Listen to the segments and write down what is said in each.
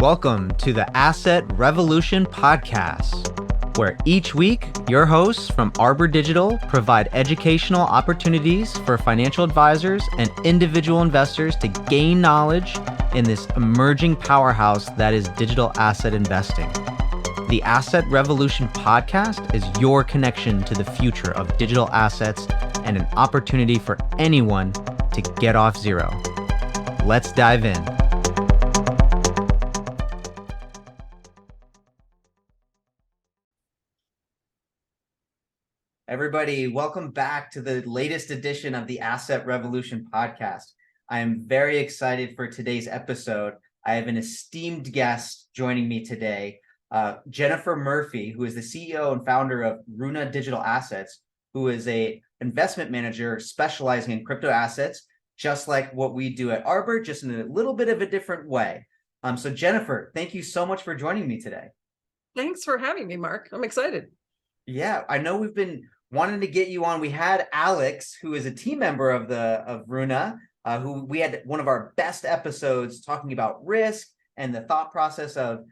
Welcome to the Asset Revolution podcast, where each week your hosts from Arbor Digital provide educational opportunities for financial advisors and individual investors to gain knowledge in this emerging powerhouse that is digital asset investing. The Asset Revolution podcast is your connection to the future of digital assets and an opportunity for anyone to get off zero. Let's dive in. Everybody, welcome back to the latest edition of the Asset Revolution podcast. I am very excited for today's episode. I have an esteemed guest joining me today, Jennifer Murphy, who is the CEO and founder of RUNA Digital Assets, who is an investment manager specializing in crypto assets, just like what we do at Arbor, just in a little bit of a different way. So Jennifer, thank you so much for joining me today. Thanks for having me, Mark. I'm excited. Yeah, I know we've been wanting to get you on. We had Alex, who is a team member of RUNA, who we had one of our best episodes talking about risk and the thought process of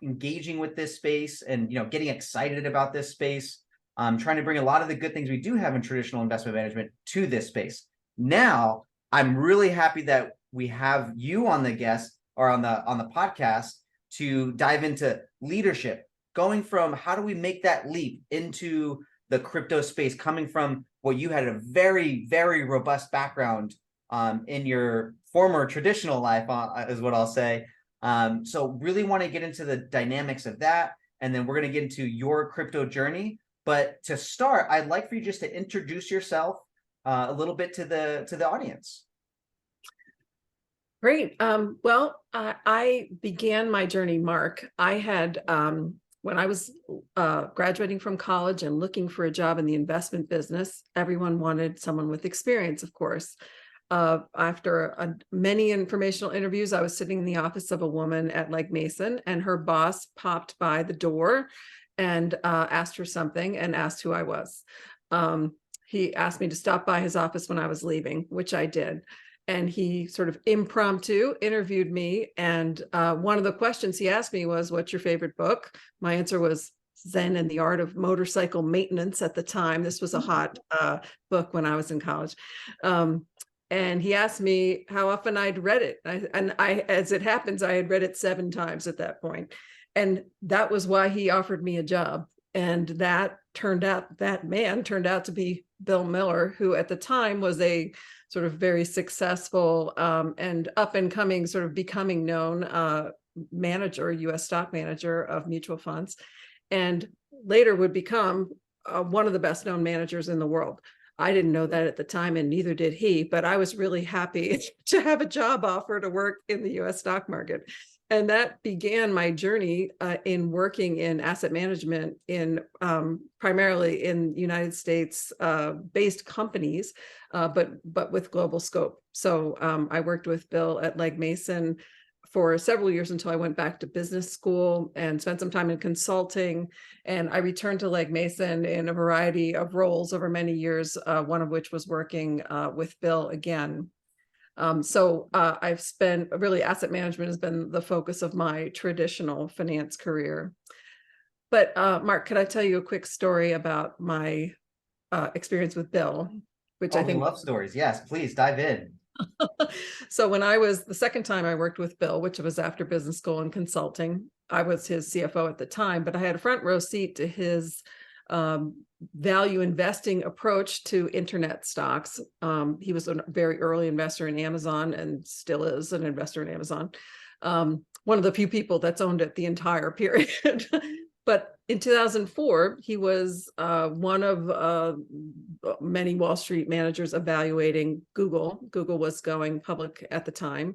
engaging with this space and getting excited about this space. Trying to bring a lot of the good things we do have in traditional investment management to this space. Now, I'm really happy that we have you on the guest or on the podcast to dive into leadership, going from how do we make that leap into the crypto space, coming from what you had a very, very robust background in your former traditional life, is what I'll say. So really want to get into the dynamics of that. And then we're going to get into your crypto journey. But to start, I'd like for you just to introduce yourself a little bit to the audience. Great. Well, I began my journey, Mark. I had, when I was graduating from college and looking for a job in the investment business, everyone wanted someone with experience, of course. After many informational interviews, I was sitting in the office of a woman at Legg Mason, and her boss popped by the door and asked her something and asked who I was. He asked me to stop by his office when I was leaving, which I did. And he sort of impromptu interviewed me. And one of the questions he asked me was, "What's your favorite book?" My answer was Zen and the Art of Motorcycle Maintenance at the time. This was a hot book when I was in college. And he asked me how often I'd read it. I, as it happens, I had read it 7 times at that point. And that was why he offered me a job. And that man turned out to be Bill Miller, who at the time was a sort of very successful and up and coming, sort of becoming known manager, U.S. stock manager of mutual funds, and later would become one of the best known managers in the world. I didn't know that at the time, and neither did he, but I was really happy to have a job offer to work in the U.S. stock market. And that began my journey in working in asset management in primarily in United States based companies, but with global scope. So I worked with Bill at Legg Mason for several years until I went back to business school and spent some time in consulting. And I returned to Legg Mason in a variety of roles over many years, one of which was working with Bill again. So I've spent really asset management has been the focus of my traditional finance career. But Mark, could I tell you a quick story about my experience with Bill? Which I think we love stories. Yes, please dive in. So when I was the second time I worked with Bill, which was after business school and consulting, I was his CFO at the time, but I had a front row seat to his value investing approach to internet stocks. He was a very early investor in Amazon and still is an investor in Amazon. One of the few people that's owned it the entire period. But in 2004, he was one of many Wall Street managers evaluating Google. Google was going public at the time.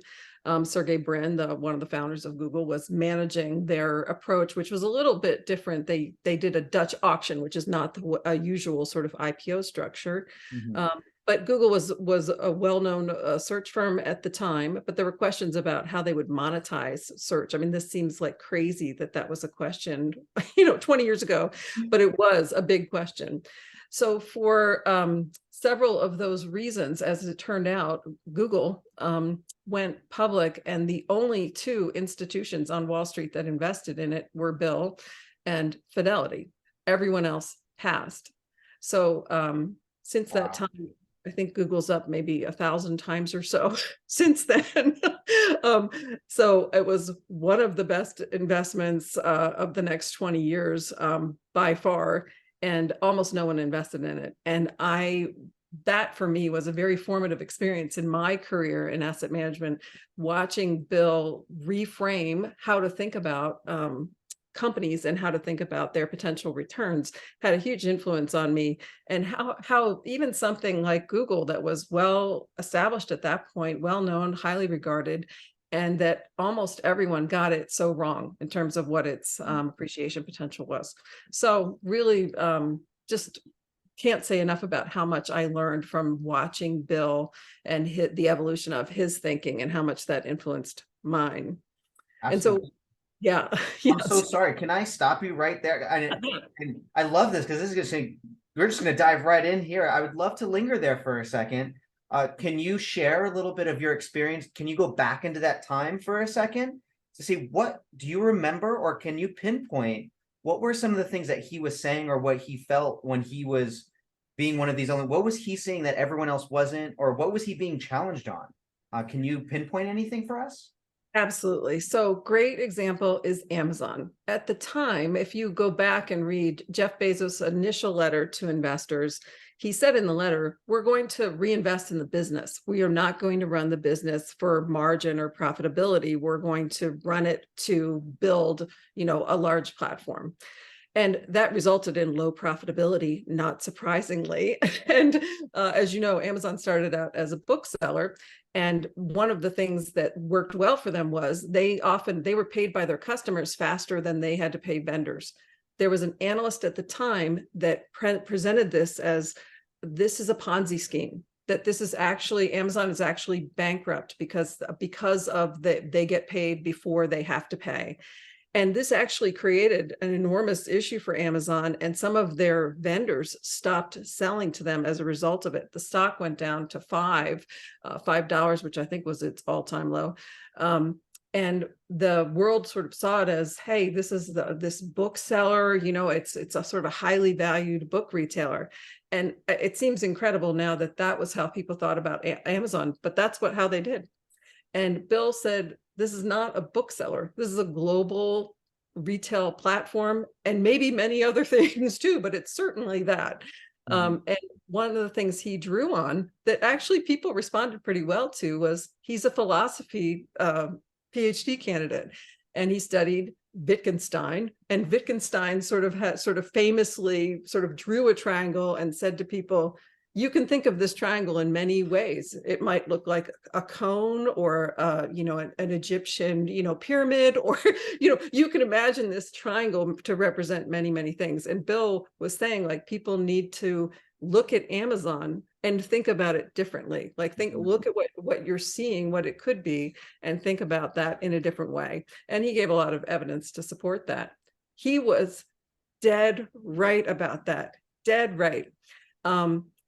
Sergey Brin, one of the founders of Google, was managing their approach, which was a little bit different. They did a Dutch auction, which is not the usual sort of IPO structure. Mm-hmm. But Google was a well-known search firm at the time, but there were questions about how they would monetize search. I mean, this seems like crazy that was a question, 20 years ago, but it was a big question. So for several of those reasons, as it turned out, Google went public, and the only two institutions on Wall Street that invested in it were Bill and Fidelity. Everyone else passed. So since that Wow. time, I think Google's up maybe 1,000 times or so since then. So it was one of the best investments of the next 20 years by far, and almost no one invested in it. And that for me was a very formative experience in my career in asset management, watching Bill reframe how to think about companies and how to think about their potential returns had a huge influence on me. And how even something like Google, that was well established at that point, well known, highly regarded, and that almost everyone got it so wrong in terms of what its appreciation potential was. So really just can't say enough about how much I learned from watching Bill and the evolution of his thinking and how much that influenced mine. And so, Absolutely. yeah, I'm so yes. sorry. Can I stop you right there? And I love this because this is we're just going to dive right in here. I would love to linger there for a second. Can you share a little bit of your experience? Can you go back into that time for a second to see what do you remember, or can you pinpoint what were some of the things that he was saying or what he felt when he was being one of these only? What was he saying that everyone else wasn't, or what was he being challenged on? Can you pinpoint anything for us? Absolutely. So great example is Amazon. At the time, if you go back and read Jeff Bezos' initial letter to investors, he said in the letter, we're going to reinvest in the business. We are not going to run the business for margin or profitability. We're going to run it to build, a large platform. And that resulted in low profitability, not surprisingly. And as you know, Amazon started out as a bookseller. And one of the things that worked well for them was they were paid by their customers faster than they had to pay vendors. There was an analyst at the time that presented this as, this is a Ponzi scheme, that this is actually, Amazon is actually bankrupt because of they get paid before they have to pay. And this actually created an enormous issue for Amazon, and some of their vendors stopped selling to them as a result of it. The stock went down to $5, which I think was its all-time low. And the world sort of saw it as, hey, this is this bookseller, it's a sort of highly valued book retailer. And it seems incredible now that was how people thought about Amazon, but that's how they did. And Bill said, this is not a bookseller. This is a global retail platform, and maybe many other things too, but it's certainly that. And one of the things he drew on that actually people responded pretty well to was, he's a philosophy PhD candidate, and he studied Wittgenstein, and Wittgenstein sort of famously drew a triangle and said to people, you can think of this triangle in many ways. It might look like a cone, or an Egyptian pyramid, or you can imagine this triangle to represent many, many things. And Bill was saying, like, people need to look at Amazon and think about it differently. Like, look at what you're seeing, what it could be, and think about that in a different way. And he gave a lot of evidence to support that. He was dead right about that. Dead right.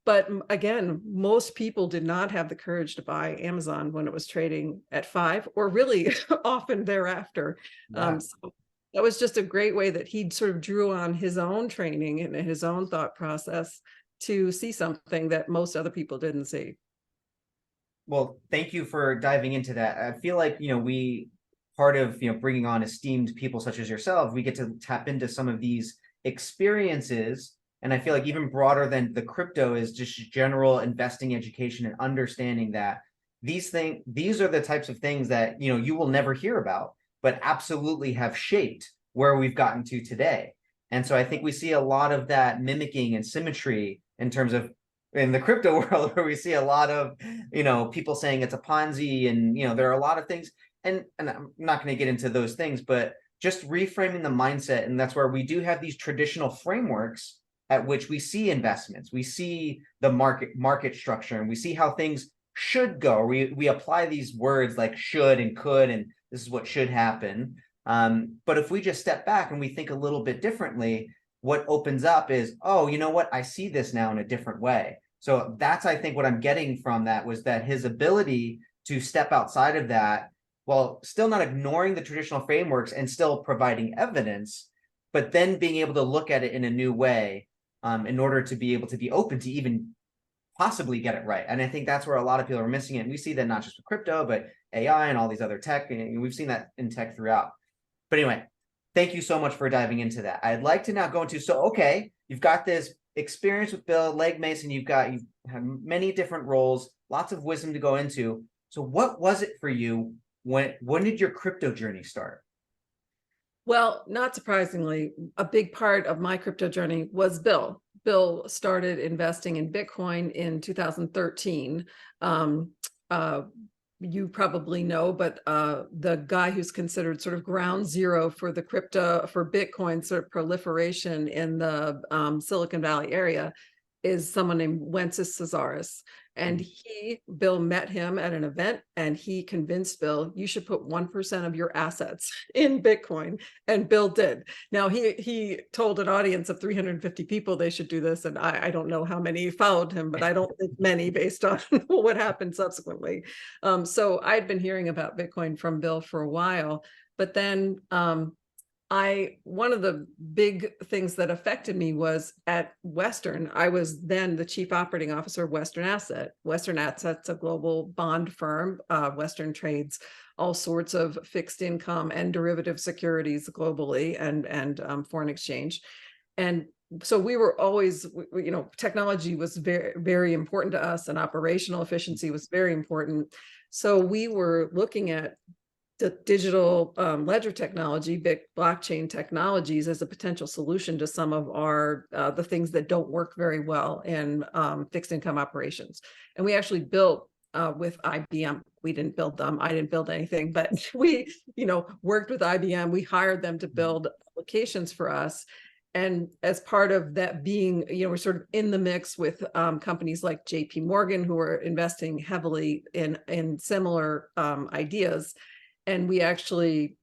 But again, most people did not have the courage to buy Amazon when it was trading at 5, or really often thereafter. Yeah. So that was just a great way that he sort of drew on his own training and his own thought process to see something that most other people didn't see. Well, thank you for diving into that. I feel like, part of, bringing on esteemed people such as yourself, we get to tap into some of these experiences. And I feel like even broader than the crypto is just general investing education and understanding that these are the types of things that, you will never hear about, but absolutely have shaped where we've gotten to today. And so I think we see a lot of that mimicking and symmetry in terms of in the crypto world, where we see a lot of, people saying it's a Ponzi, and, there are a lot of things, and I'm not going to get into those things, but just reframing the mindset. And that's where we do have these traditional frameworks at which we see investments, we see the market structure, and we see how things should go. We apply these words like should and could, and this is what should happen. But if we just step back and we think a little bit differently, what opens up is, oh, you know what? I see this now in a different way. So that's, I think, what I'm getting from that was that his ability to step outside of that while still not ignoring the traditional frameworks and still providing evidence, but then being able to look at it in a new way, in order to be able to be open to even possibly get it right. And I think that's where a lot of people are missing it. And we see that not just with crypto, but AI and all these other tech. And we've seen that in tech throughout. But anyway, thank you so much for diving into that. I'd like to now go into, so, okay, you've got this experience with Bill, Legg Mason, you've had many different roles, lots of wisdom to go into. So what was it for you? When did your crypto journey start? Well, not surprisingly, a big part of my crypto journey was Bill. Bill started investing in Bitcoin in 2013. Um, uh, you probably know, but the guy who's considered sort of ground zero for the for Bitcoin sort of proliferation in the Silicon Valley area is someone named Wences Casares. And Bill met him at an event, and he convinced Bill, you should put 1% of your assets in Bitcoin. And Bill did. Now, he told an audience of 350 people they should do this. And I don't know how many followed him, but I don't think many based on what happened subsequently. So I'd been hearing about Bitcoin from Bill for a while, but then one of the big things that affected me was at Western. I was then the chief operating officer of Western Asset. Western Asset's a global bond firm. Western trades all sorts of fixed income and derivative securities globally, and foreign exchange. And so we were always, technology was very, very important to us, and operational efficiency was very important. So we were looking at the digital ledger technology, big blockchain technologies, as a potential solution to some of our the things that don't work very well in fixed income operations. And we actually built with IBM. We didn't build them. I didn't build anything, but we, worked with IBM. We hired them to build applications for us. And as part of that being, we're sort of in the mix with companies like JP Morgan, who are investing heavily in similar ideas. And we actually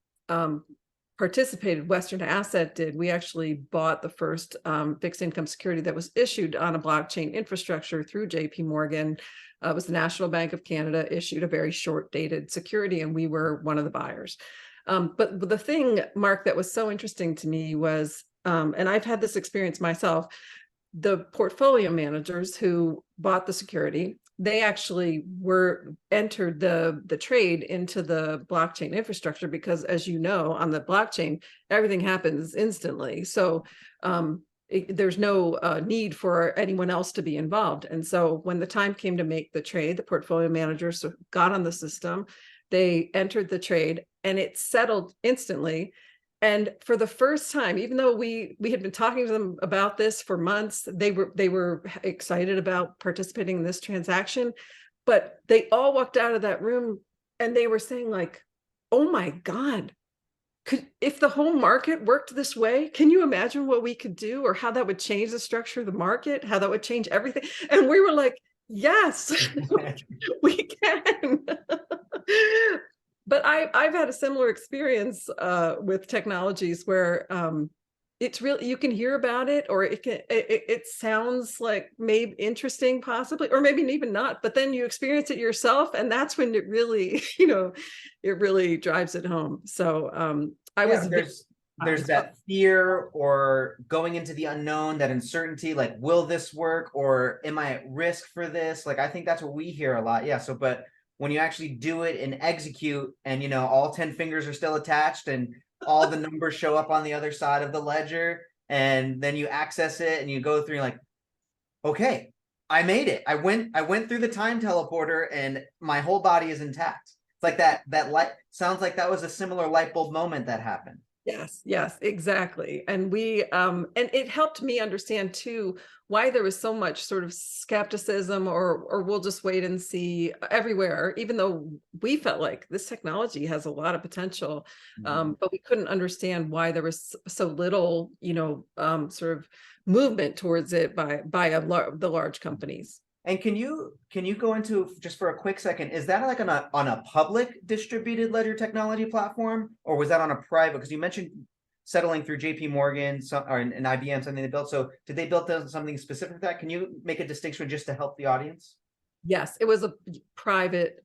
participated, Western Asset did. We actually bought the first fixed income security that was issued on a blockchain infrastructure through JP Morgan. It was the National Bank of Canada issued a very short dated security, and we were one of the buyers. But the thing, Mark, that was so interesting to me was, and I've had this experience myself, the portfolio managers who bought the security, they actually entered the trade into the blockchain infrastructure, because, as you know, on the blockchain, everything happens instantly. So there's no need for anyone else to be involved. And so when the time came to make the trade, the portfolio managers got on the system, they entered the trade, and it settled instantly. And for the first time, even though we had been talking to them about this for months, they were excited about participating in this transaction, but they all walked out of that room and they were saying, like, oh my God, if the whole market worked this way, can you imagine what we could do, or how that would change the structure of the market, how that would change everything? And we were like, yes, we can. But I've had a similar experience with technologies where it's really, you can hear about it, or it sounds like maybe interesting, possibly, or maybe even not. But then you experience it yourself, and that's when it really, it really drives it home. So there's that fear, or going into the unknown, that uncertainty, like, will this work, or am I at risk for this? Like, I think that's what we hear a lot. Yeah. So, but when you actually do it and execute, and all 10 fingers are still attached, and all the numbers show up on the other side of the ledger, and then you access it and you go through, like, okay, I made it. I went through the time teleporter, and my whole body is intact. It's like that light sounds like that was a similar light bulb moment that happened. Yes, exactly. And and it helped me understand too why there was so much sort of skepticism, or we'll just wait and see everywhere, even though we felt like this technology has a lot of potential. But we couldn't understand why there was so little, sort of movement towards it by the large companies. And can you go into, just for a quick second, is that like on a public distributed ledger technology platform, or was that on a private? Because you mentioned settling through JP Morgan or an IBM, something they built. So did they build something specific for that? Can you make a distinction just to help the audience? Yes, it was a private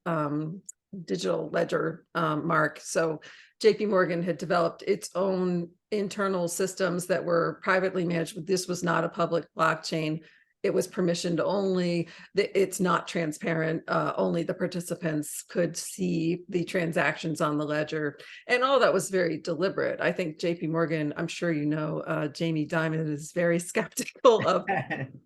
digital ledger, Mark. So JP Morgan had developed its own internal systems that were privately managed. This was not a public blockchain. It was permissioned only. It's not transparent. Only the participants could see the transactions on the ledger. And all that was very deliberate. I think JP Morgan, I'm sure you know, Jamie Dimon is very skeptical of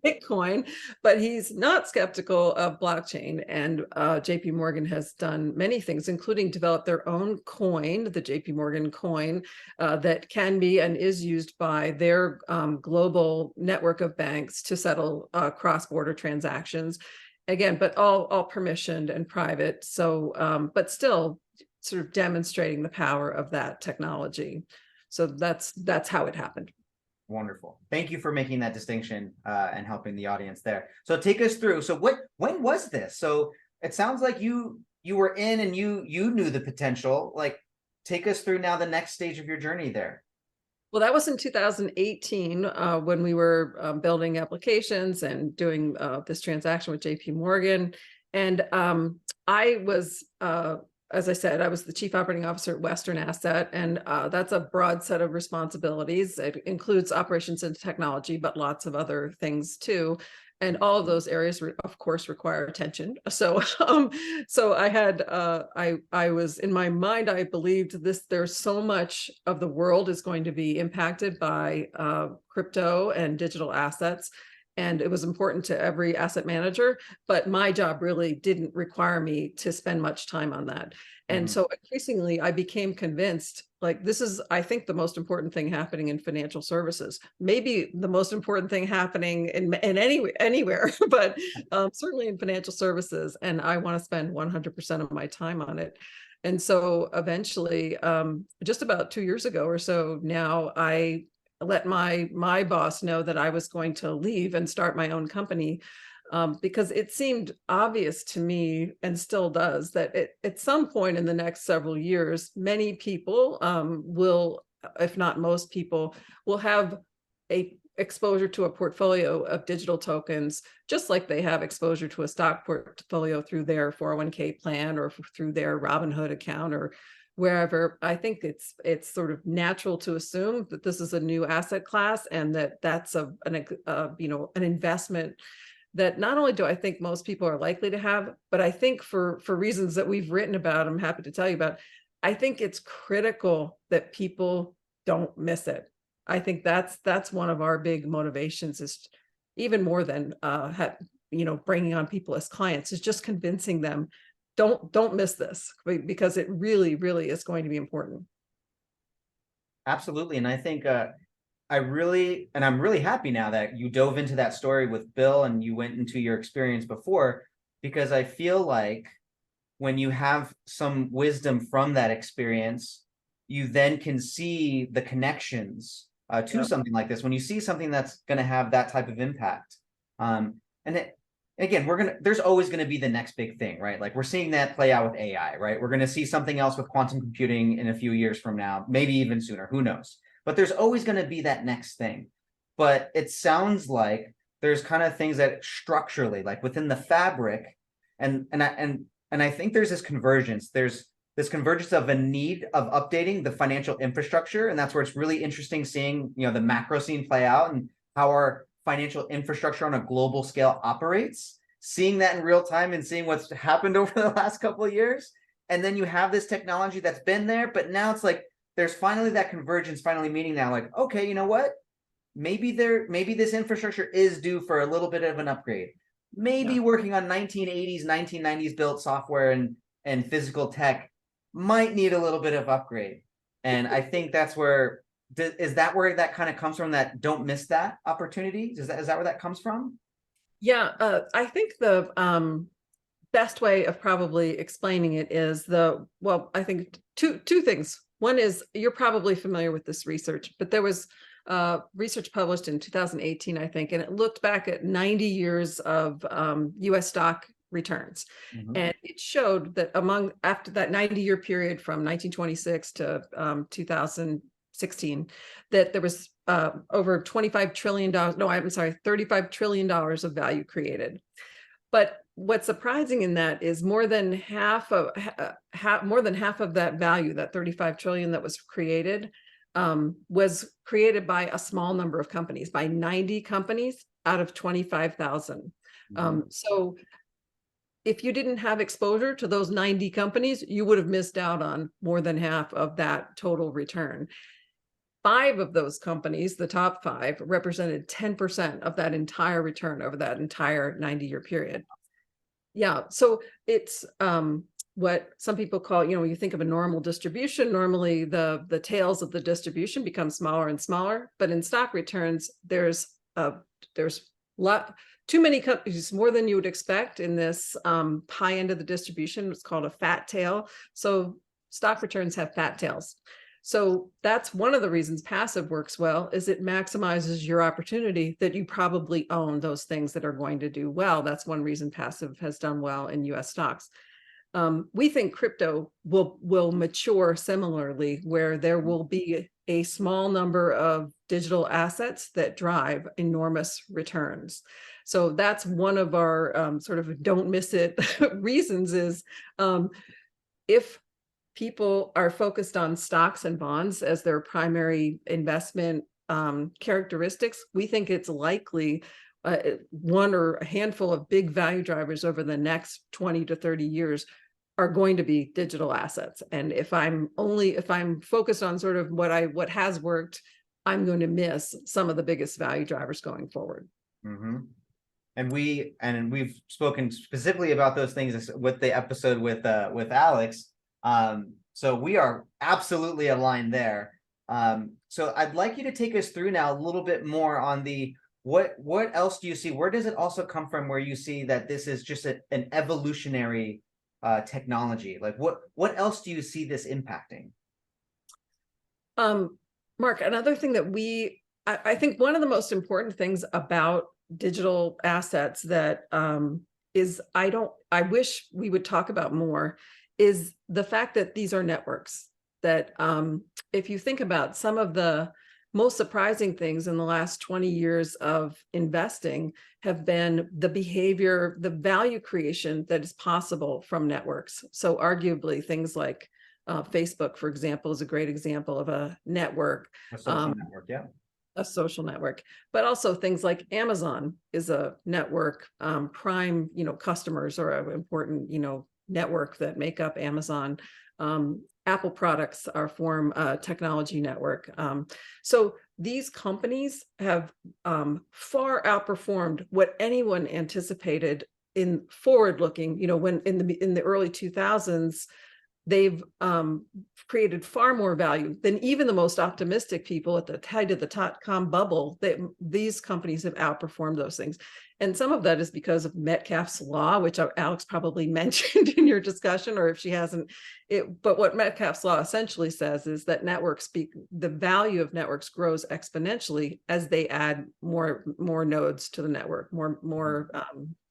Bitcoin, but he's not skeptical of blockchain. And JP Morgan has done many things, including develop their own coin, the JP Morgan coin, that can be and is used by their global network of banks to settle cross-border transactions. Again, but all permissioned and private. So, but still sort of demonstrating the power of that technology. So that's how it happened. Wonderful. Thank you for making that distinction and helping the audience there. So take us through. So when was this? So it sounds like you were in and you knew the potential. Like, take us through now the next stage of your journey there. Well, that was in 2018 when we were building applications and doing this transaction with JP Morgan. And I was, as I said, I was the chief operating officer at Western Asset, and that's a broad set of responsibilities. It includes operations and technology, but lots of other things too. And all of those areas, of course, require attention. So, so I had, I was in my mind, I believed there's so much of the world is going to be impacted by crypto and digital assets. And it was important to every asset manager, but my job really didn't require me to spend much time on that. And so increasingly, I became convinced, like, this is, I think, the most important thing happening in financial services, maybe the most important thing happening in anywhere, but certainly in financial services. And I want to spend 100% of my time on it. And so eventually, just about 2 years ago or so now, I let my boss know that I was going to leave and start my own company, because it seemed obvious to me, and still does, that at some point in the next several years, many people will, if not most people, will have a exposure to a portfolio of digital tokens, just like they have exposure to a stock portfolio through their 401k plan or through their Robinhood account or wherever. I think it's sort of natural to assume that this is a new asset class, and that's an investment that not only do I think most people are likely to have, but I think for reasons that we've written about, I'm happy to tell you about, I think it's critical that people don't miss it. I think that's one of our big motivations, is even more than bringing on people as clients, is just convincing them, don't miss this, because it really, really is going to be important. Absolutely. And I think I'm really happy now that you dove into that story with Bill and you went into your experience before, because I feel like when you have some wisdom from that experience, you then can see the connections to something like this. When you see something that's going to have that type of impact, again, there's always going to be the next big thing, right? Like, we're seeing that play out with AI, right? We're going to see something else with quantum computing in a few years from now, maybe even sooner, who knows? But there's always going to be that next thing. But it sounds like there's kind of things that structurally, like within the fabric, and I think there's this convergence. There's this convergence of a need of updating the financial infrastructure, and that's where it's really interesting seeing, the macro scene play out and how our financial infrastructure on a global scale operates, seeing that in real time and seeing what's happened over the last couple of years. And then you have this technology that's been there, but now it's like there's finally that convergence finally meeting now, like, okay, you know what? Maybe this infrastructure is due for a little bit of an upgrade. Maybe working on 1980s, 1990s built software and physical tech might need a little bit of upgrade. And I think that's where, is that where that kind of comes from, that don't miss that opportunity? Is that where that comes from? Yeah, I think the best way of probably explaining it is I think two things. One is, you're probably familiar with this research, but there was research published in 2018, I think, and it looked back at 90 years of US stock returns. And it showed that after that 90-year period from 1926 to 2000, 16, that there was over $25 trillion. No, I'm sorry, $35 trillion of value created. But what's surprising in that is more than half of that value, that 35 trillion that was created by a small number of companies, by 90 companies out of 25,000. So if you didn't have exposure to those 90 companies, you would have missed out on more than half of that total return. 5 of those companies, the top 5, represented 10% of that entire return over that entire 90-year period. Yeah, so it's what some people call, when you think of a normal distribution, normally the tails of the distribution become smaller and smaller. But in stock returns, there's too many companies, more than you would expect in this high end of the distribution. It's called a fat tail. So stock returns have fat tails. So that's one of the reasons passive works well, is it maximizes your opportunity that you probably own those things that are going to do well. That's one reason passive has done well in US stocks. We think crypto will mature similarly, where there will be a small number of digital assets that drive enormous returns. So that's one of our sort of don't miss it reasons is if people are focused on stocks and bonds as their primary investment characteristics, we think it's likely one or a handful of big value drivers over the next 20 to 30 years are going to be digital assets. And if I'm focused on sort of what has worked, I'm going to miss some of the biggest value drivers going forward. And we've spoken specifically about those things with the episode with Alex. So we are absolutely aligned there. So I'd like you to take us through now a little bit more on what else do you see? Where does it also come from where you see that this is just an evolutionary technology? Like what else do you see this impacting? Mark, another thing that I think one of the most important things about digital assets that I wish we would talk about more is the fact that these are networks that if you think about some of the most surprising things in the last 20 years of investing have been the behavior, the value creation that is possible from networks. So arguably things like Facebook, for example, is a great example of a network. A social network, yeah. A social network, but also things like Amazon is a network. Prime, customers are an important, network that make up Amazon. Apple products form a technology network. So these companies have far outperformed what anyone anticipated in forward-looking. When in the early 2000s, they've created far more value than even the most optimistic people at the height of the dot-com bubble. These companies have outperformed those things. And some of that is because of Metcalfe's law, which Alex probably mentioned in your discussion, or if she hasn't. But what Metcalfe's law essentially says is that the value of networks grows exponentially as they add more nodes to the network, more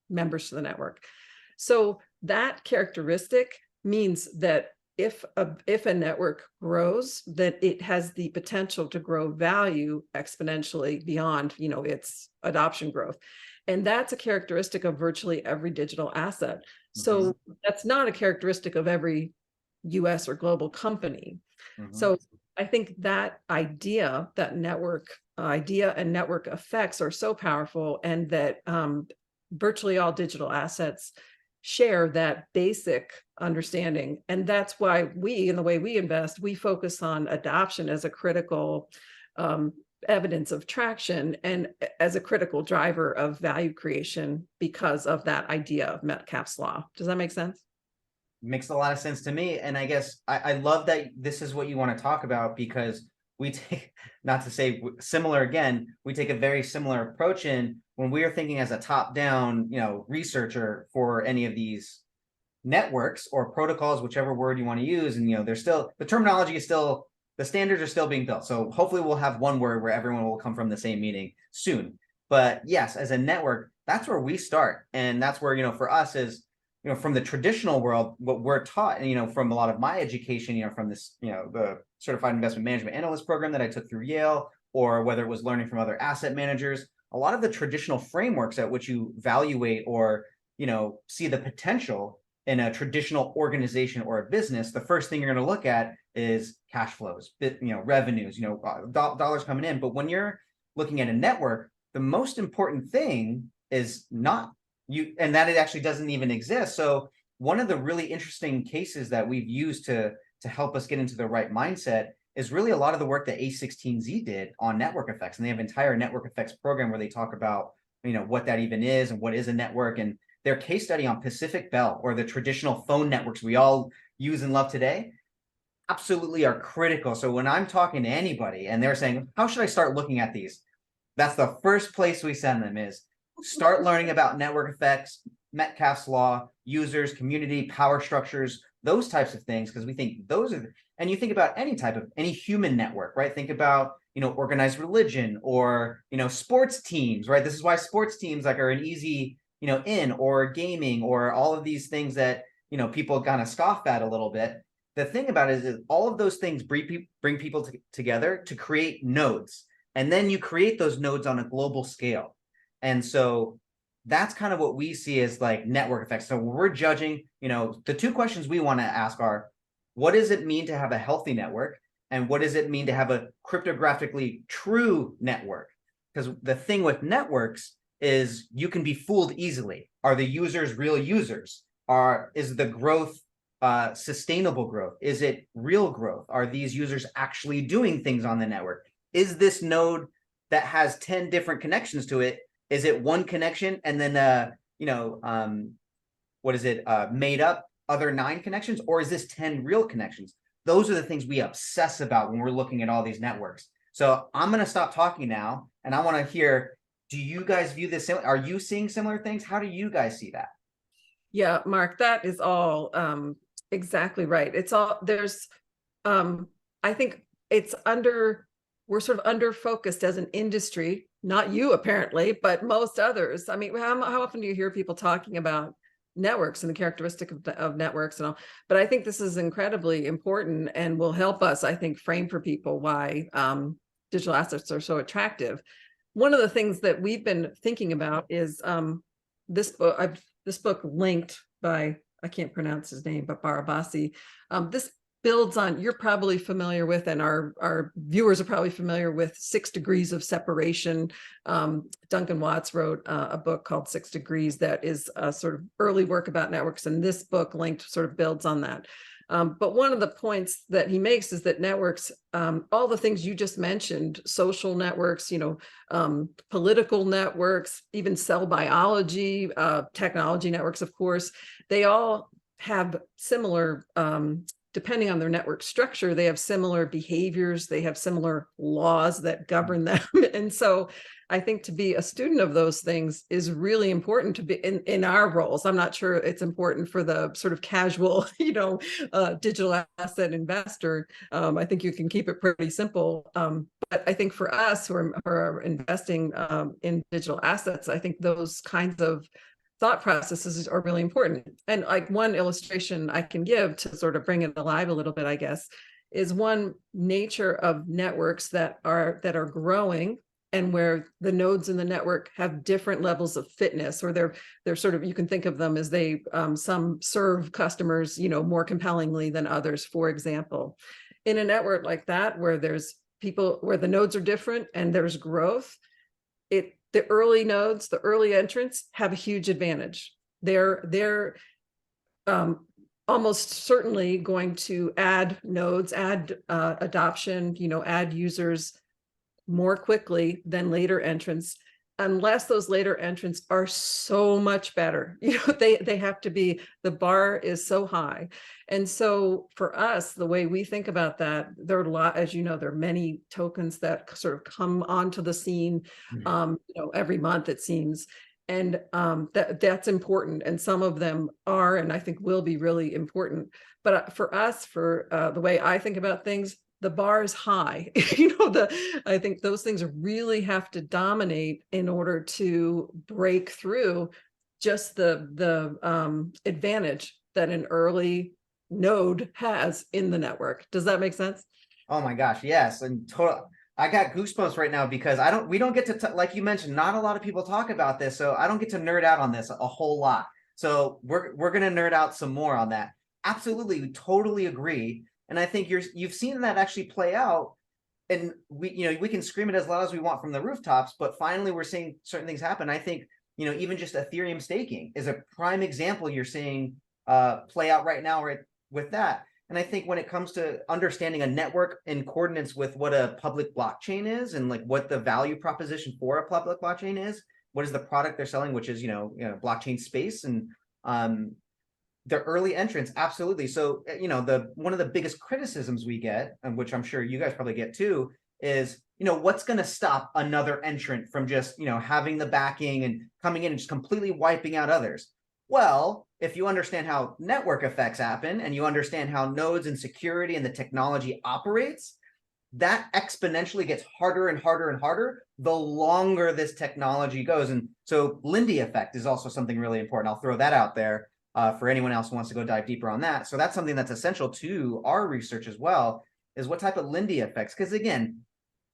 members to the network. So that characteristic means that if a network grows, that it has the potential to grow value exponentially beyond, its adoption growth. And that's a characteristic of virtually every digital asset. So that's not a characteristic of every US or global company. So I think that idea, that network idea and network effects are so powerful, and that virtually all digital assets share that basic understanding. And that's why in the way we invest, we focus on adoption as a critical evidence of traction and as a critical driver of value creation because of that idea of Metcalfe's law. Does that make sense? Makes a lot of sense to me. And I guess I love that this is what you want to talk about, because we take, not to say similar again, we take a very similar approach in when we are thinking as a top-down, researcher for any of these networks or protocols, whichever word you want to use. And, there's still, the terminology is still, the standards are still being built. So hopefully we'll have one word where everyone will come from the same meaning soon. But yes, as a network, that's where we start. And that's where, for us is from the traditional world, what we're taught, from a lot of my education, from this, the certified investment management analyst program that I took through Yale, or whether it was learning from other asset managers, a lot of the traditional frameworks at which you evaluate or, see the potential in a traditional organization or a business, the first thing you're going to look at is cash flows, revenues, dollars coming in. But when you're looking at a network, the most important thing is not you, and that it actually doesn't even exist. So one of the really interesting cases that we've used to help us get into the right mindset is really a lot of the work that A16Z did on network effects. And they have an entire network effects program where they talk about, what that even is and what is a network. And their case study on Pacific Bell, or the traditional phone networks we all use and love today, absolutely are critical. So when I'm talking to anybody and they're saying, how should I start looking at these? That's the first place we send them, is start learning about network effects, Metcalfe's law, users, community, power structures, those types of things, because we think those are, and you think about any human network, right? Think about, organized religion, or, sports teams, right? This is why sports teams are an easy, or gaming, or all of these things that, people kind of scoff at a little bit. The thing about it is all of those things bring people together to create nodes. And then you create those nodes on a global scale. And so that's kind of what we see as like network effects. So we're judging, the two questions we want to ask are, what does it mean to have a healthy network? And what does it mean to have a cryptographically true network? Because the thing with networks is you can be fooled easily. Are the users real users? Is the growth sustainable growth? Is it real growth? Are these users actually doing things on the network? Is this node that has 10 different connections to it, is it one connection and then made up other 9 connections, or is this 10 real connections? Those are the things we obsess about when we're looking at all these networks. So I'm going to stop talking now, and I want to hear, do you guys view this? Are you seeing similar things? How do you guys see that? Yeah, Mark, that is all exactly right. It's all there's I think we're sort of under focused as an industry, not you apparently, but most others. I mean, how often do you hear people talking about networks and the characteristic of networks and all? But I think this is incredibly important and will help us, I think, frame for people why digital assets are so attractive. One of the things that we've been thinking about is this book linked by, I can't pronounce his name, but Barabasi. This builds on, you're probably familiar with, and our viewers are probably familiar with 6 Degrees of Separation. Duncan Watts wrote a book called 6 Degrees that is a sort of early work about networks, and this book linked sort of builds on that. But one of the points that he makes is that networks, all the things you just mentioned, social networks, political networks, even cell biology, technology networks, of course, they all have similar, depending on their network structure, they have similar behaviors, they have similar laws that govern them. And so I think to be a student of those things is really important to be in our roles. I'm not sure it's important for the sort of casual, digital asset investor. I think you can keep it pretty simple. But I think for us who are investing in digital assets, I think those kinds of thought processes are really important. And like one illustration I can give to sort of bring it alive a little bit, I guess, is one nature of networks that are growing and where the nodes in the network have different levels of fitness, or they're sort of, you can think of them as they some serve customers, more compellingly than others. For example, in a network like that, where there's people, where the nodes are different and there's growth, the early nodes, the early entrants have a huge advantage. They're almost certainly going to add nodes, add adoption, add users more quickly than later entrants, unless those later entrants are so much better. They have to be, the bar is so high. And so for us, the way we think about that, there are a lot, as there are many tokens that sort of come onto the scene, every month it seems. And that's important. And some of them are, and I think will be really important. But for us, for the way I think about things, the bar is high. I think those things really have to dominate in order to break through just the advantage that an early node has in the network. Does that make sense? Oh my gosh, yes, and total. I got goosebumps right now because we don't get to like you mentioned, not a lot of people talk about this, so I don't get to nerd out on this a whole lot. So we're gonna nerd out some more on that. Absolutely, we totally agree, and I think you've seen that actually play out. And we can scream it as loud as we want from the rooftops, but finally we're seeing certain things happen. I think even just Ethereum staking is a prime example you're seeing play out right now, right with that. And I think when it comes to understanding a network in coordinates with what a public blockchain is and like what the value proposition for a public blockchain is, what is the product they're selling, which is blockchain space, and um, the early entrants, absolutely. So the one of the biggest criticisms we get, and which I'm sure you guys probably get too, is what's going to stop another entrant from just having the backing and coming in and just completely wiping out others. Well, if you understand how network effects happen and you understand how nodes and security and the technology operates, that exponentially gets harder and harder and harder the longer this technology goes. And so Lindy effect is also something really important. I'll throw that out there for anyone else who wants to go dive deeper on that. So that's something that's essential to our research as well, is what type of Lindy effects. Because again,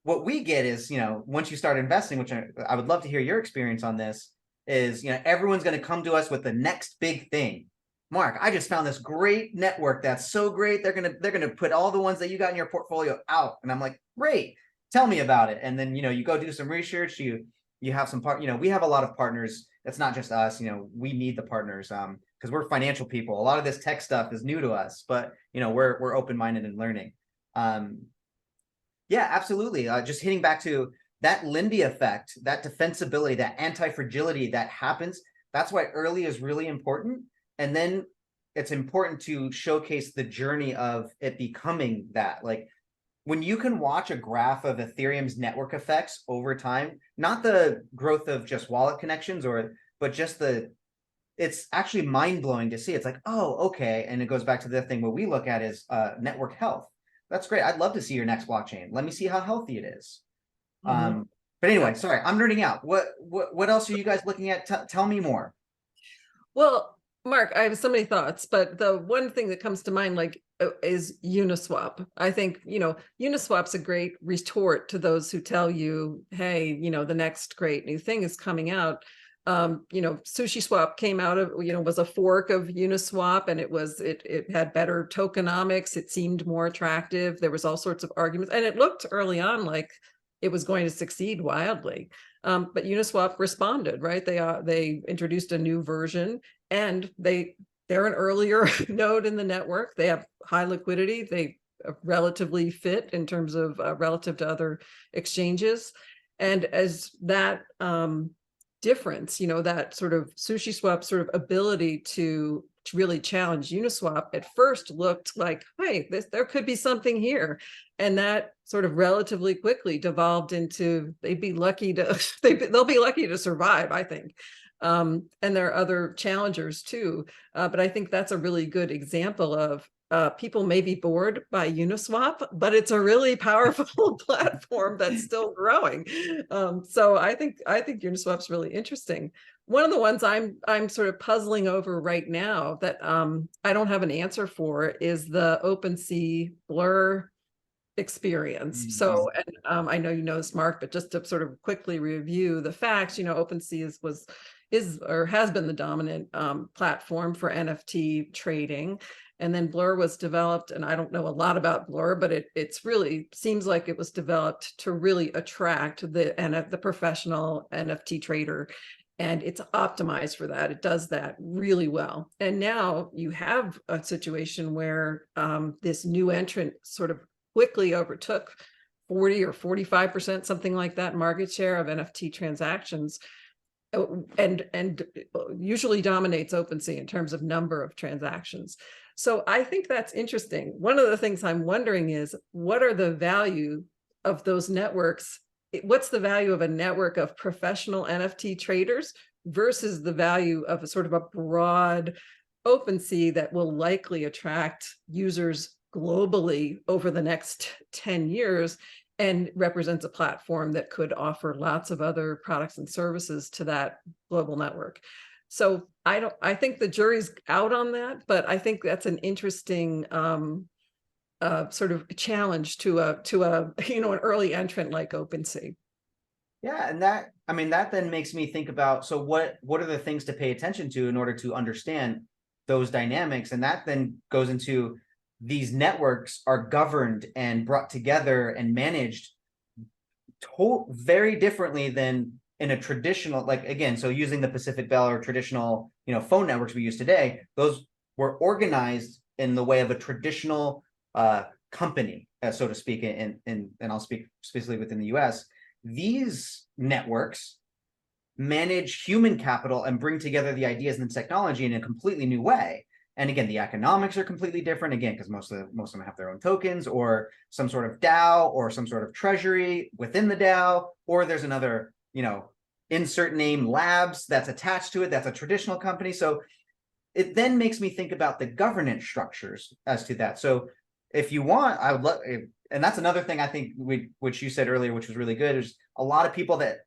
what we get is, once you start investing, which I would love to hear your experience on this, is, everyone's going to come to us with the next big thing. Mark, I just found this great network that's so great. They're gonna put all the ones that you got in your portfolio out, and I'm like, great, tell me about it. And then you go do some research. You have some we have a lot of partners. That's not just us. We need the partners because we're financial people. A lot of this tech stuff is new to us, but we're open minded and learning. Yeah, absolutely. Just hitting back to that Lindy effect, that defensibility, that anti-fragility that happens. That's why early is really important. And then it's important to showcase the journey of it becoming that. Like when you can watch a graph of Ethereum's network effects over time, not the growth of just wallet connections but just it's actually mind-blowing to see. It's like, oh, okay. And it goes back to the thing what we look at is network health. That's great. I'd love to see your next blockchain. Let me see how healthy it is. Mhm. But anyway, sorry, I'm nerding out. What else are you guys looking at? Tell me more. Well, Mark, I have so many thoughts, but the one thing that comes to mind is Uniswap. I think, Uniswap's a great retort to those who tell you, hey, the next great new thing is coming out. SushiSwap came out of, was a fork of Uniswap, and it had better tokenomics. It seemed more attractive. There was all sorts of arguments, and it looked early on like it was going to succeed wildly. But Uniswap responded, right? They introduced a new version, and they're an earlier node in the network. They have high liquidity. They are relatively fit in terms of relative to other exchanges. And as that difference, that sort of SushiSwap sort of ability to really challenge Uniswap at first looked like, hey, there could be something here. And that sort of relatively quickly devolved into they'll be lucky to survive, I think. And there are other challengers too. But I think that's a really good example of people may be bored by Uniswap, but it's a really powerful platform that's still growing. So I think Uniswap's really interesting. One of the ones I'm sort of puzzling over right now that I don't have an answer for is the OpenSea Blur experience. So, and I know you know this, Mark, but just to sort of quickly review the facts, OpenSea is or has been the dominant platform for NFT trading. And then Blur was developed, and I don't know a lot about Blur, but it's really seems like it was developed to really attract the professional NFT trader. And it's optimized for that. It does that really well. And now you have a situation where this new entrant sort of quickly overtook 40 or 45%, something like that, market share of NFT transactions, and usually dominates OpenSea in terms of number of transactions. So I think that's interesting. One of the things I'm wondering is, what are the value of those networks? What's the value of a network of professional NFT traders versus the value of a sort of a broad OpenSea that will likely attract users globally over the next 10 years and represents a platform that could offer lots of other products and services to that global network? So I think the jury's out on that, but I think that's an interesting sort of challenge to a an early entrant like OpenSea. Yeah, and that, I mean, that then makes me think about, so what are the things to pay attention to in order to understand those dynamics? And that then goes into, these networks are governed and brought together and managed very differently than in a traditional, like, again, so using the Pacific Bell or traditional, phone networks we use today, those were organized in the way of a traditional company, so to speak, and I'll speak specifically within the US. These networks manage human capital and bring together the ideas and the technology in a completely new way. And again, the economics are completely different, again, because most of them have their own tokens or some sort of DAO or some sort of treasury within the DAO, or there's another, insert name labs that's attached to it, that's a traditional company. So it then makes me think about the governance structures as to that. So if you want, I would love, and that's another thing I think which you said earlier, which was really good, is a lot of people that,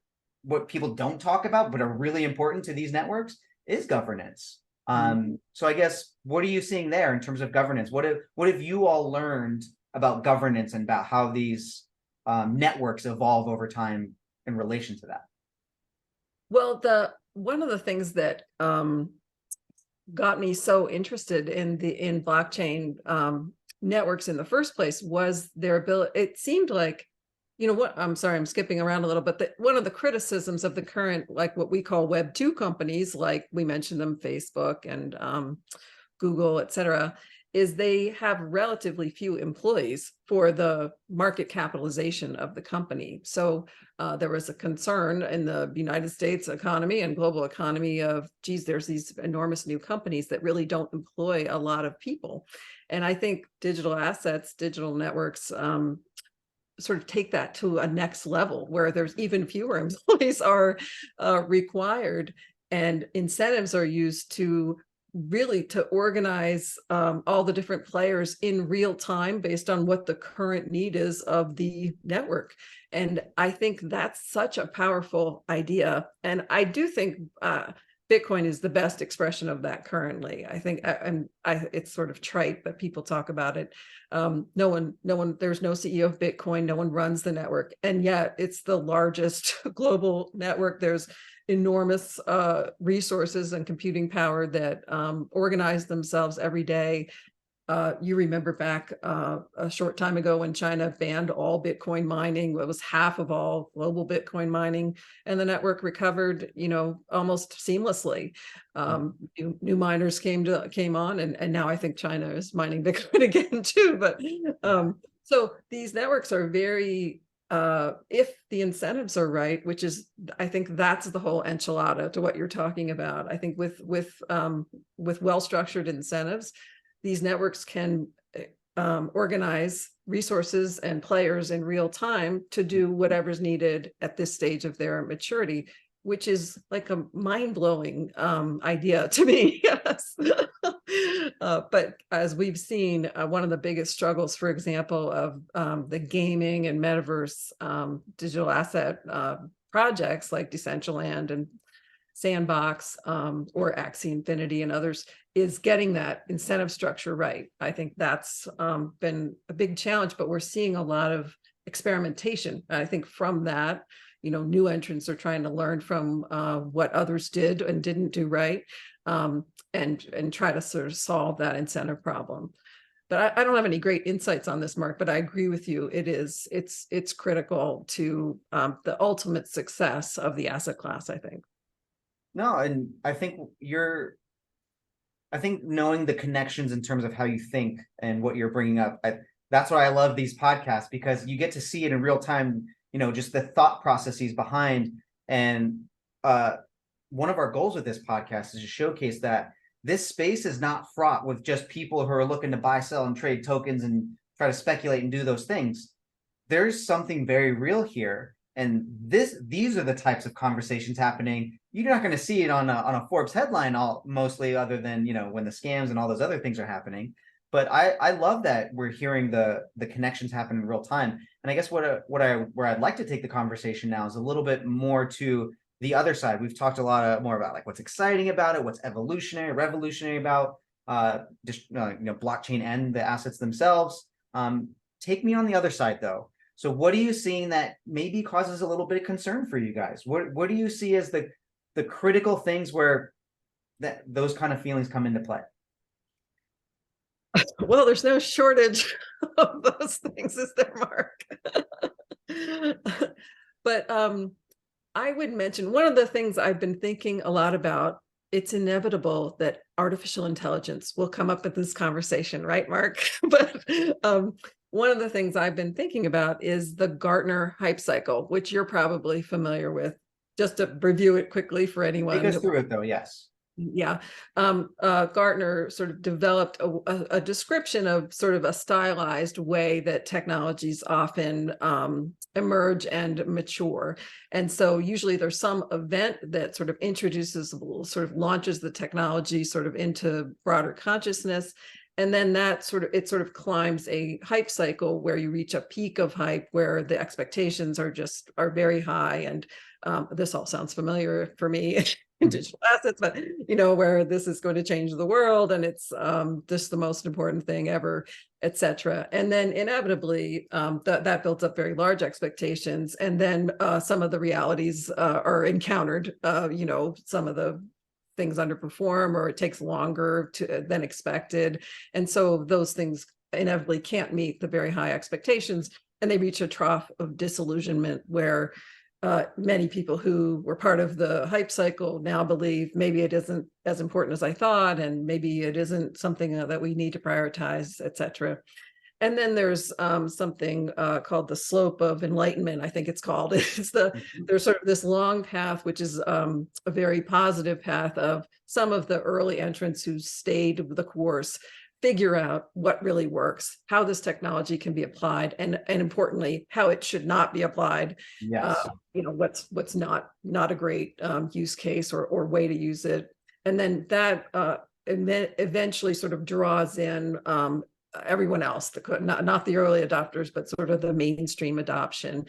what people don't talk about but are really important to these networks is governance. So I guess, what are you seeing there in terms of governance? What have you all learned about governance and about how these networks evolve over time in relation to that? Well, the one of the things that got me so interested in blockchain networks in the first place was their ability. It seemed like, what, I'm sorry, I'm skipping around a little, but one of the criticisms of the current, like what we call Web 2 companies, like we mentioned them, Facebook and Google, et cetera, is they have relatively few employees for the market capitalization of the company. So there was a concern in the United States economy and global economy of, geez, there's these enormous new companies that really don't employ a lot of people. And I think digital assets, digital networks, sort of take that to a next level where there's even fewer employees are required, and incentives are used to really to organize all the different players in real time based on what the current need is of the network. And I think that's such a powerful idea. And I do think Bitcoin is the best expression of that currently. I think, it's sort of trite, but people talk about it. No one, there's no CEO of Bitcoin, no one runs the network. And yet it's the largest global network. There's enormous resources and computing power that organize themselves every day. You remember back a short time ago when China banned all Bitcoin mining. It was half of all global Bitcoin mining, and the network recovered, almost seamlessly. New miners came on, and now I think China is mining Bitcoin again too. But so these networks are very, if the incentives are right, which is, I think that's the whole enchilada to what you're talking about. I think with well-structured incentives, these networks can organize resources and players in real time to do whatever's needed at this stage of their maturity, which is like a mind-blowing idea to me. Yes. But as we've seen, one of the biggest struggles, for example, of the gaming and metaverse digital asset projects like Decentraland and Sandbox or Axie Infinity and others, is getting that incentive structure right. I think that's been a big challenge, but we're seeing a lot of experimentation. I think from that, new entrants are trying to learn from what others did and didn't do right, and try to sort of solve that incentive problem. But I don't have any great insights on this, Mark, but I agree with you. It's critical to the ultimate success of the asset class, I think. No, and I think knowing the connections in terms of how you think and what you're bringing up, that's why I love these podcasts, because you get to see it in real time, just the thought processes behind. And one of our goals with this podcast is to showcase that this space is not fraught with just people who are looking to buy, sell, and trade tokens and try to speculate and do those things. There's something very real here. And these are the types of conversations happening. You're not going to see it on a Forbes headline mostly, other than when the scams and all those other things are happening. But I love that we're hearing the connections happen in real time. And I guess where I'd like to take the conversation now is a little bit more to the other side. We've talked a lot more about like what's exciting about it, what's evolutionary, revolutionary about just blockchain and the assets themselves. Take me on the other side though. So what are you seeing that maybe causes a little bit of concern for you guys? What do you see as the critical things where those kind of feelings come into play? Well, there's no shortage of those things, is there, Mark? But I would mention one of the things I've been thinking a lot about. It's inevitable that artificial intelligence will come up in this conversation, right, Mark? But one of the things I've been thinking about is the Gartner hype cycle, which you're probably familiar with. Just to review it quickly for anyone. Take us through it though, yes. Yeah. Gartner sort of developed a description of sort of a stylized way that technologies often emerge and mature. And so usually there's some event that sort of introduces, sort of launches the technology sort of into broader consciousness. And then that sort of climbs a hype cycle where you reach a peak of hype where the expectations are very high. And this all sounds familiar for me in digital assets, but where this is going to change the world and it's just the most important thing ever, etc. And then inevitably that builds up very large expectations. And then some of the realities are encountered. Some of the things underperform or it takes longer than expected. And so those things inevitably can't meet the very high expectations. And they reach a trough of disillusionment where many people who were part of the hype cycle now believe maybe it isn't as important as I thought, and maybe it isn't something that we need to prioritize, etc. And then there's something called the slope of enlightenment, I think it's called. There's sort of this long path, which is a very positive path of some of the early entrants who stayed the course, figure out what really works, how this technology can be applied, and importantly, how it should not be applied. Yes. What's not a great use case or way to use it. And then that eventually sort of draws in everyone else, not the early adopters, but sort of the mainstream adoption,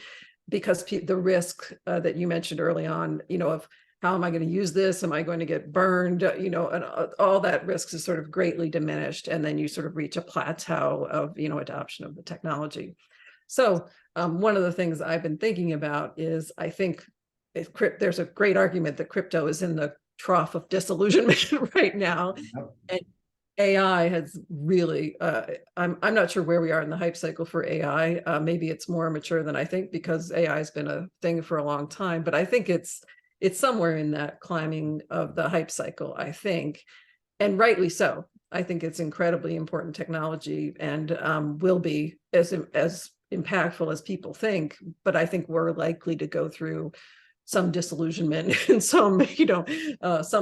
because the risk that you mentioned early on, of how am I going to use this? Am I going to get burned? And all that risk is sort of greatly diminished. And then you sort of reach a plateau of, adoption of the technology. So one of the things I've been thinking about is I think there's a great argument that crypto is in the trough of disillusionment right now. And AI has really, I'm not sure where we are in the hype cycle for AI. Maybe it's more mature than I think because AI has been a thing for a long time, but I think it's somewhere in that climbing of the hype cycle, I think, and rightly so. I think it's incredibly important technology and will be as impactful as people think, but I think we're likely to go through some disillusionment and some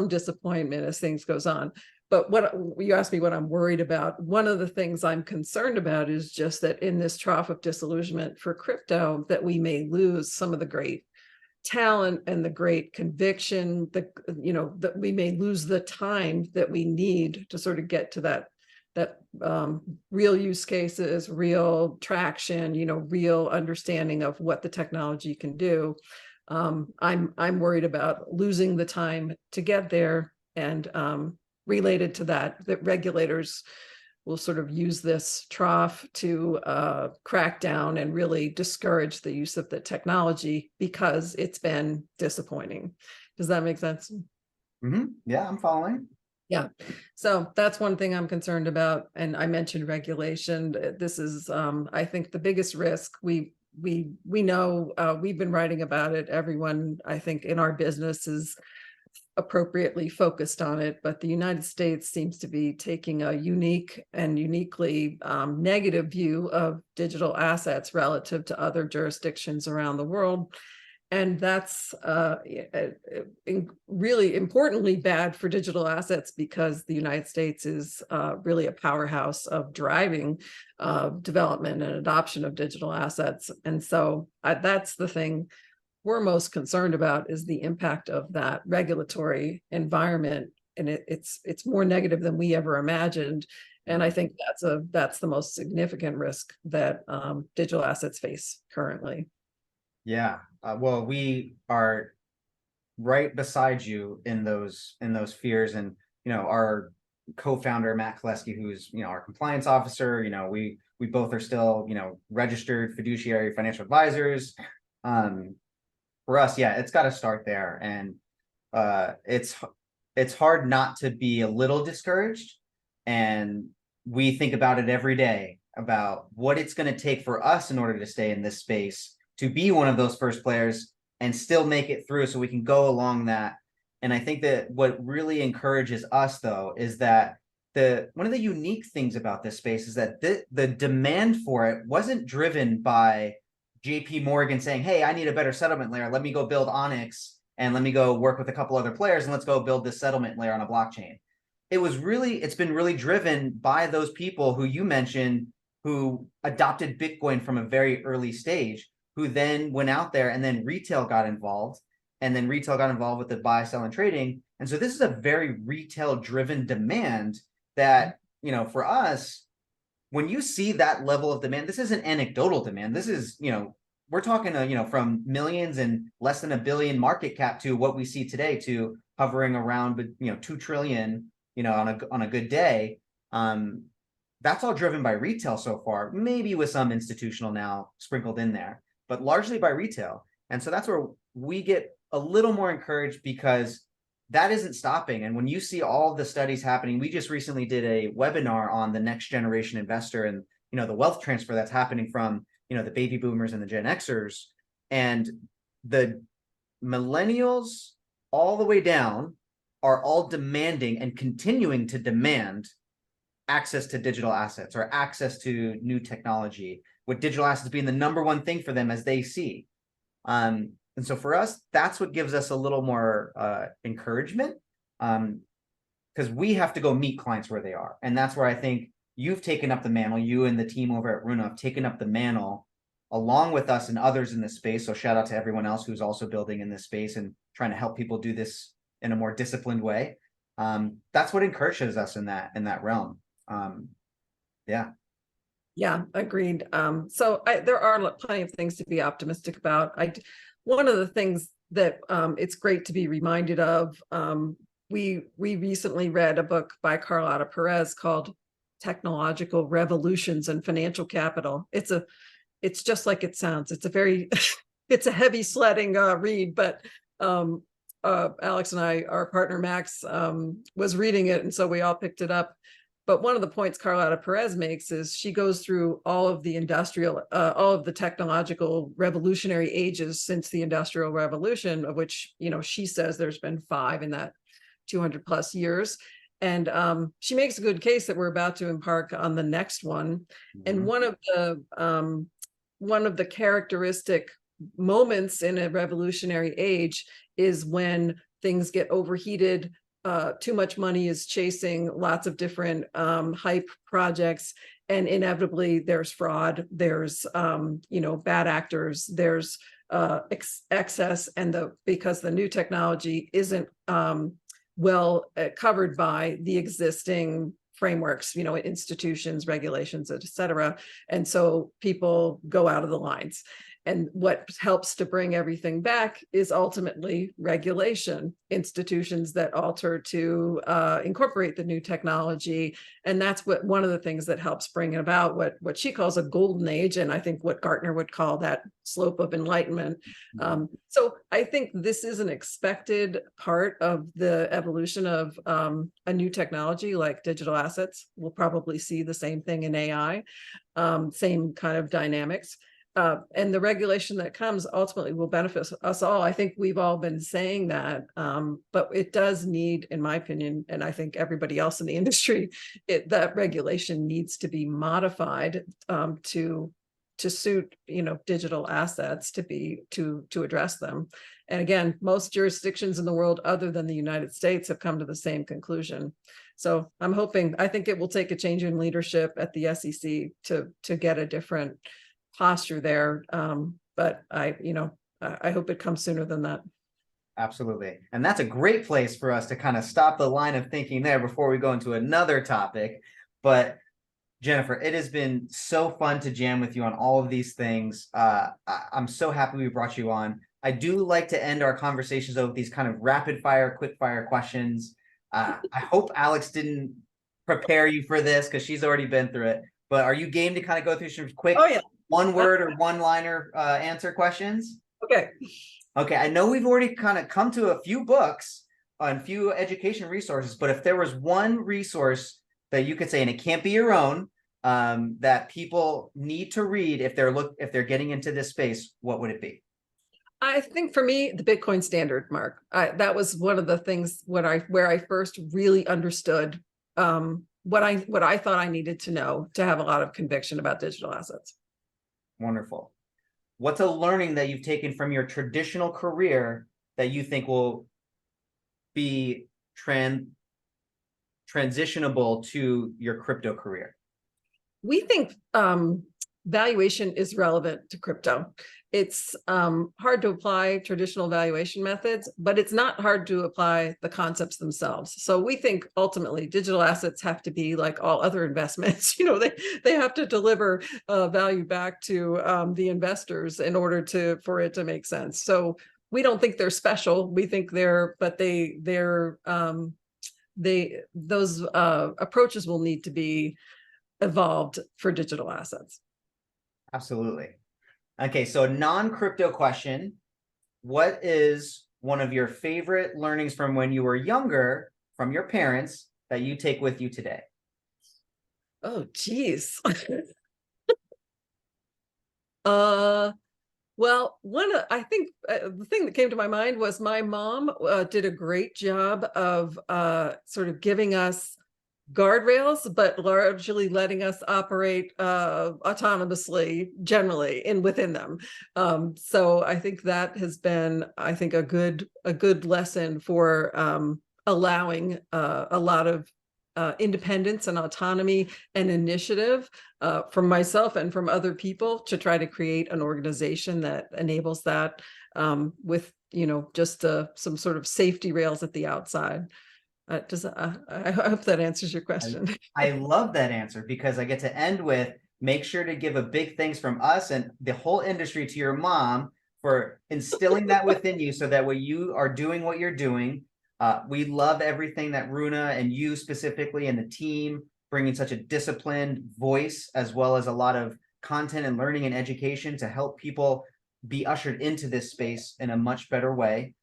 disappointment as things goes on. But what you asked me what I'm worried about, one of the things I'm concerned about is just that in this trough of disillusionment for crypto, that we may lose some of the great talent and the great conviction, that we may lose the time that we need to sort of get to that real use cases, real traction, real understanding of what the technology can do. I'm worried about losing the time to get there, and related to that regulators will sort of use this trough to crack down and really discourage the use of the technology because it's been disappointing. Does that make sense? Mm-hmm. Yeah, I'm following. Yeah. So that's one thing I'm concerned about. And I mentioned regulation. This is, I think, the biggest risk. We know, we've been writing about it. Everyone, I think, in our business is appropriately focused on it, but the United States seems to be taking a unique and uniquely negative view of digital assets relative to other jurisdictions around the world. And that's really importantly bad for digital assets because the United States is really a powerhouse of driving development and adoption of digital assets. And so that's the thing we're most concerned about, is the impact of that regulatory environment. And it's more negative than we ever imagined. And I think that's the most significant risk that digital assets face currently. Yeah. Well, we are right beside you in those fears. And our co-founder Matt Kolesky, who's our compliance officer, we both are still registered fiduciary financial advisors. For us, yeah, it's got to start there. And it's hard not to be a little discouraged. And we think about it every day about what it's going to take for us in order to stay in this space, to be one of those first players and still make it through so we can go along that. And I think that what really encourages us, though, is that one of the unique things about this space is that the demand for it wasn't driven by JP Morgan saying, hey, I need a better settlement layer. Let me go build Onyx and let me go work with a couple other players and let's go build this settlement layer on a blockchain. It's been really driven by those people who you mentioned, who adopted Bitcoin from a very early stage, who then went out there, and then retail got involved, and then retail got involved with the buy, sell, and trading. And so this is a very retail driven demand that, for us, when you see that level of demand, this isn't anecdotal demand. This is, we're talking, from millions and less than $1 billion market cap to what we see today, to hovering around, 2 trillion, on a good day. That's all driven by retail so far, maybe with some institutional now sprinkled in there, but largely by retail. And so that's where we get a little more encouraged, because that isn't stopping. And when you see all the studies happening, we just recently did a webinar on the next generation investor and the wealth transfer that's happening from the baby boomers and the Gen Xers, and the millennials all the way down are all demanding and continuing to demand access to digital assets or access to new technology, with digital assets being the number one thing for them as they see. And so for us, that's what gives us a little more encouragement, because we have to go meet clients where they are. And that's where I think you've taken up the mantle. You and the team over at RUNA have taken up the mantle along with us and others in this space. So shout out to everyone else who's also building in this space and trying to help people do this in a more disciplined way. That's what encourages us in that realm. Yeah. Yeah, agreed. So there are plenty of things to be optimistic about. One of the things that it's great to be reminded of, we recently read a book by Carlotta Perez called Technological Revolutions in Financial Capital. It's just like it sounds. It's a very it's a heavy sledding read, but Alex and I, our partner Max, was reading it, and so we all picked it up. But one of the points Carlotta Perez makes is she goes through all of the technological revolutionary ages since the Industrial Revolution, of which, she says there's been 5 in that 200 plus years. And she makes a good case that we're about to embark on the next one. Mm-hmm. And one of the characteristic moments in a revolutionary age is when things get overheated. Too much money is chasing lots of different hype projects, and inevitably there's fraud, there's bad actors, there's excess, and because the new technology isn't well covered by the existing frameworks, institutions, regulations, etc. And so people go out of the lines. And what helps to bring everything back is ultimately regulation, institutions that alter to incorporate the new technology. And that's one of the things that helps bring about what she calls a golden age. And I think what Gartner would call that slope of enlightenment. So I think this is an expected part of the evolution of a new technology like digital assets. We'll probably see the same thing in AI, same kind of dynamics. And the regulation that comes ultimately will benefit us all. I think we've all been saying that, but it does need, in my opinion, and I think everybody else in the industry, that regulation needs to be modified to suit, digital assets to address them. And again, most jurisdictions in the world other than the United States have come to the same conclusion. So I think it will take a change in leadership at the SEC to get a different posture there, but I hope it comes sooner than that. Absolutely. And that's a great place for us to kind of stop the line of thinking there before we go into another topic. But Jennifer, it has been so fun to jam with you on all of these things. I'm so happy we brought you on. I do like to end our conversations with these kind of rapid fire, quick fire questions. I hope Alex didn't prepare you for this because she's already been through it. But are you game to kind of go through some quick Oh yeah. one word or one liner answer questions? Okay. Okay, I know we've already kind of come to a few books on few education resources, but if there was one resource that you could say, and it can't be your own, that people need to read if they're getting into this space, what would it be? I think for me, the Bitcoin standard, Mark, that was one of the things where I first really understood what I thought I needed to know to have a lot of conviction about digital assets. Wonderful. What's a learning that you've taken from your traditional career that you think will be transitionable to your crypto career? We think valuation is relevant to crypto. It's hard to apply traditional valuation methods, but it's not hard to apply the concepts themselves. So we think ultimately digital assets have to be like all other investments. They have to deliver value back to the investors in order for it to make sense. So we don't think they're special. We think those approaches will need to be evolved for digital assets. Absolutely. Okay, so a non-crypto question. What is one of your favorite learnings from when you were younger from your parents that you take with you today? Oh, geez. Well, I think the thing that came to my mind was my mom did a great job of sort of giving us guardrails, but largely letting us operate autonomously, generally, within them. So I think that has been, I think, a good lesson for allowing a lot of independence and autonomy and initiative from myself and from other people to try to create an organization that enables that with just some sort of safety rails at the outside. I hope that answers your question. I love that answer because I get to end with make sure to give a big thanks from us and the whole industry to your mom for instilling that within you so that way you are doing what you're doing. We love everything that Runa and you specifically and the team bringing such a disciplined voice as well as a lot of content and learning and education to help people be ushered into this space in a much better way.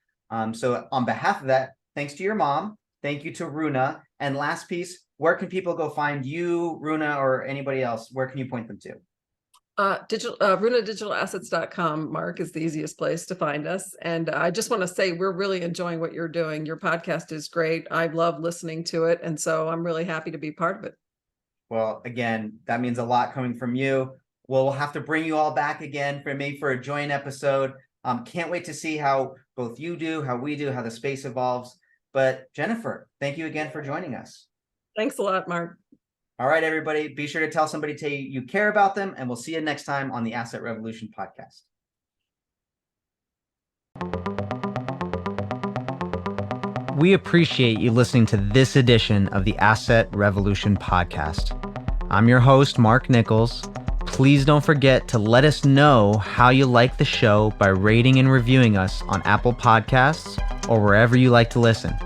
So on behalf of that, thanks to your mom. Thank you to Runa. And last piece, where can people go find you, Runa, or anybody else? Where can you point them to? RunaDigitalAssets.com, Mark, is the easiest place to find us. And I just want to say we're really enjoying what you're doing. Your podcast is great. I love listening to it. And so I'm really happy to be part of it. Well, again, that means a lot coming from you. We'll have to bring you all back again for a joint episode. Can't wait to see how both you do, how we do, how the space evolves. But Jennifer, thank you again for joining us. Thanks a lot, Mark. All right, everybody, be sure to tell somebody you care about them, and we'll see you next time on the Asset Revolution podcast. We appreciate you listening to this edition of the Asset Revolution podcast. I'm your host, Mark Nichols. Please don't forget to let us know how you like the show by rating and reviewing us on Apple Podcasts or wherever you like to listen.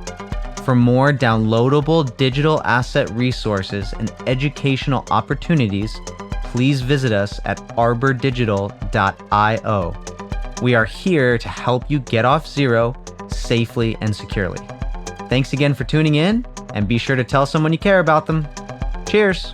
For more downloadable digital asset resources and educational opportunities, please visit us at arbordigital.io. We are here to help you get off zero safely and securely. Thanks again for tuning in, and be sure to tell someone you care about them. Cheers.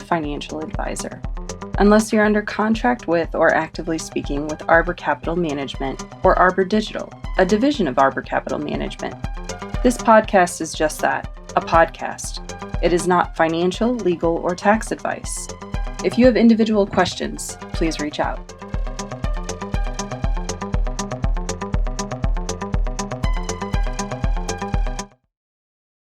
financial advisor, unless you're under contract with or actively speaking with Arbor Capital Management or Arbor Digital, a division of Arbor Capital Management. This podcast is just that, a podcast. It is not financial, legal, or tax advice. If you have individual questions, please reach out.